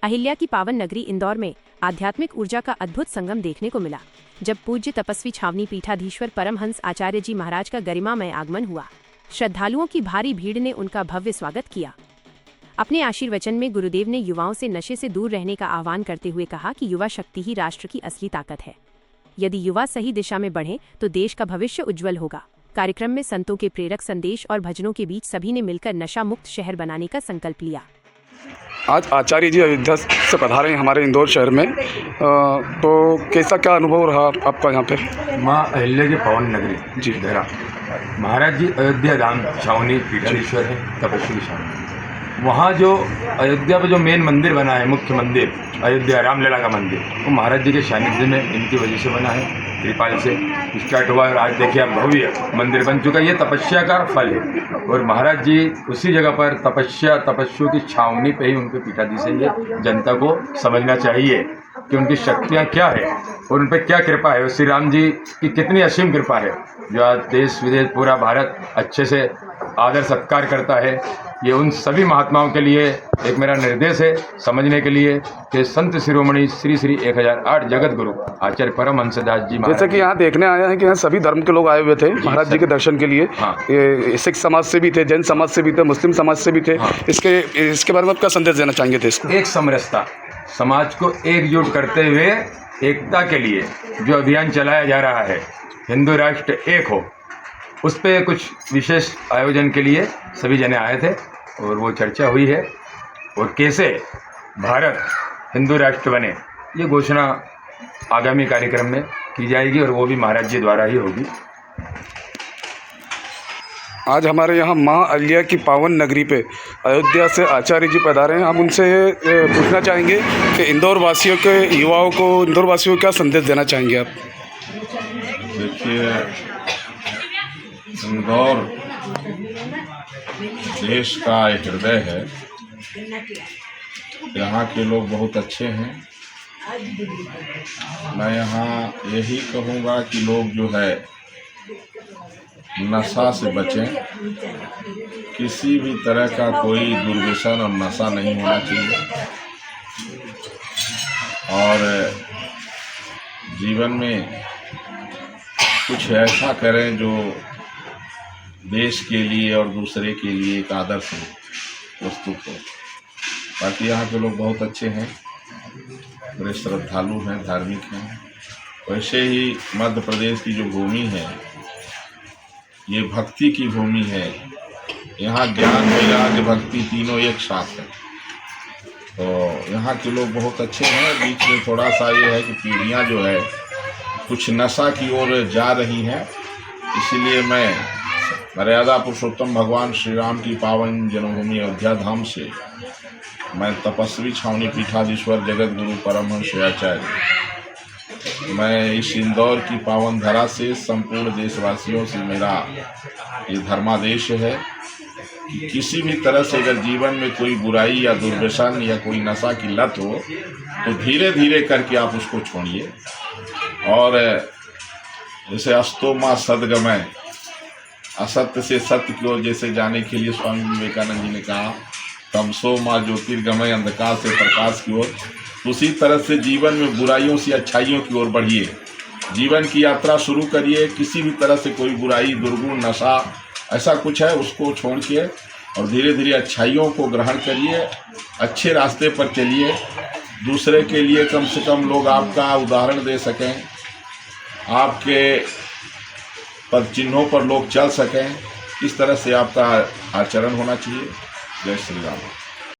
अहिल्या की पावन नगरी इंदौर में आध्यात्मिक ऊर्जा का अद्भुत संगम देखने को मिला, जब पूज्य तपस्वी छावनी पीठाधीश्वर परमहंस आचार्य जी महाराज का गरिमामय आगमन हुआ। श्रद्धालुओं की भारी भीड़ ने उनका भव्य स्वागत किया। अपने आशीर्वचन में गुरुदेव ने युवाओं से नशे से दूर रहने का आह्वान करते हुए कहा कि युवा शक्ति ही राष्ट्र की असली ताकत है। यदि युवा सही दिशा में बढ़े तो देश का भविष्य उज्जवल होगा। कार्यक्रम में संतों के प्रेरक संदेश और भजनों के बीच सभी ने मिलकर नशा मुक्त शहर बनाने का संकल्प लिया। आज आचार्य जी अयोध्या से पधारे हैं हमारे इंदौर शहर में, तो कैसा क्या अनुभव रहा आपका यहाँ पे? माँ अहिल्या की पावन नगरी जी देहरा महाराज जी अयोध्या धाम छावनी पीठाधीश्वर है तपस्वी छावनी। वहाँ जो अयोध्या पे जो मेन मंदिर बना है, मुख्य मंदिर अयोध्या रामलला का मंदिर, वो महाराज जी के सानिध्य में इनकी वजह से बना है। कृपाल से स्टार्ट हुआ और आज देखिए अब भव्य मंदिर बन चुका है। ये तपस्या का फल है और महाराज जी उसी जगह पर तपस्वियों की छावनी पे ही उनके पिताजी से ये जनता को समझना चाहिए कि उनकी शक्तियाँ क्या है और उन पर क्या कृपा है और श्री राम जी की कितनी असीम कृपा है, जो आज देश विदेश पूरा भारत अच्छे से आदर सत्कार करता है। ये उन सभी महात्माओं के लिए एक मेरा निर्देश है समझने के लिए कि संत शिरोमणि श्री श्री 1008 जगत गुरु आचार्य परमहंसदास जी, जैसे कि यहाँ देखने आया है कि यहाँ सभी धर्म के लोग आए हुए थे महाराज जी के दर्शन के लिए। हाँ। ये सिख समाज से भी थे, जैन समाज से भी थे, मुस्लिम समाज से भी थे। हाँ। इसके बारे में आप क्या संदेश देना चाहेंगे थे इसको? एक समरसता, समाज को एकजुट करते हुए एकता के लिए जो अभियान चलाया जा रहा है, हिंदू राष्ट्र एक हो, उस पर कुछ विशेष आयोजन के लिए सभी जने आए थे और वो चर्चा हुई है और कैसे भारत हिंदू राष्ट्र बने ये घोषणा आगामी कार्यक्रम में की जाएगी और वो भी महाराज जी द्वारा ही होगी। आज हमारे यहाँ माँ अहिल्या की पावन नगरी पे अयोध्या से आचार्य जी पधारे हैं। हम उनसे पूछना चाहेंगे कि इंदौर वासियों के युवाओं को, इंदौर वासियों को क्या संदेश देना चाहेंगे आप? देखिए, इंदौर देश का एक हृदय है। यहाँ के लोग बहुत अच्छे हैं। मैं यहाँ यही कहूँगा कि लोग जो है नशा से बचें। किसी भी तरह का कोई दुर्व्यसन और नशा नहीं होना चाहिए और जीवन में कुछ ऐसा करें जो देश के लिए और दूसरे के लिए एक आदर्श प्रस्तुत हो। बाकी यहाँ के लोग बहुत अच्छे हैं, बड़े श्रद्धालु हैं, धार्मिक हैं। वैसे ही मध्य प्रदेश की जो भूमि है ये भक्ति की भूमि है। यहाँ ज्ञान वैराग्य भक्ति तीनों एक साथ है। तो यहाँ के लोग बहुत अच्छे हैं। बीच में थोड़ा सा ये है कि पीढ़ियाँ जो है कुछ नशा की ओर जा रही हैं, इसीलिए मैं मर्यादा पुरुषोत्तम भगवान श्री राम की पावन जन्मभूमि अयोध्या धाम से मैं तपस्वी छावनी पीठाधीश्वर जगत गुरु परमहंस आचार्य, मैं इस इंदौर की पावन धरा से संपूर्ण देशवासियों से मेरा ये धर्मादेश है कि किसी भी तरह से अगर जीवन में कोई बुराई या दुर्व्यसन या कोई नशा की लत हो तो धीरे धीरे करके आप उसको छोड़िए। और जैसे अस्तो माँ सद्गमय, असत्य से सत्य की ओर जैसे जाने के लिए स्वामी विवेकानंद जी ने कहा तमसो माँ ज्योतिर्गमय, अंधकार से प्रकाश की ओर, उसी तरह से जीवन में बुराइयों से अच्छाइयों की ओर बढ़िए। जीवन की यात्रा शुरू करिए। किसी भी तरह से कोई बुराई, दुर्गुण, नशा ऐसा कुछ है उसको छोड़ के और धीरे धीरे अच्छाइयों को ग्रहण करिए। अच्छे रास्ते पर चलिए। दूसरे के लिए कम से कम लोग आपका उदाहरण दे सकें, आपके पद चिन्हों पर लोग चल सकें, इस तरह से आपका आचरण होना चाहिए। जय श्री राम।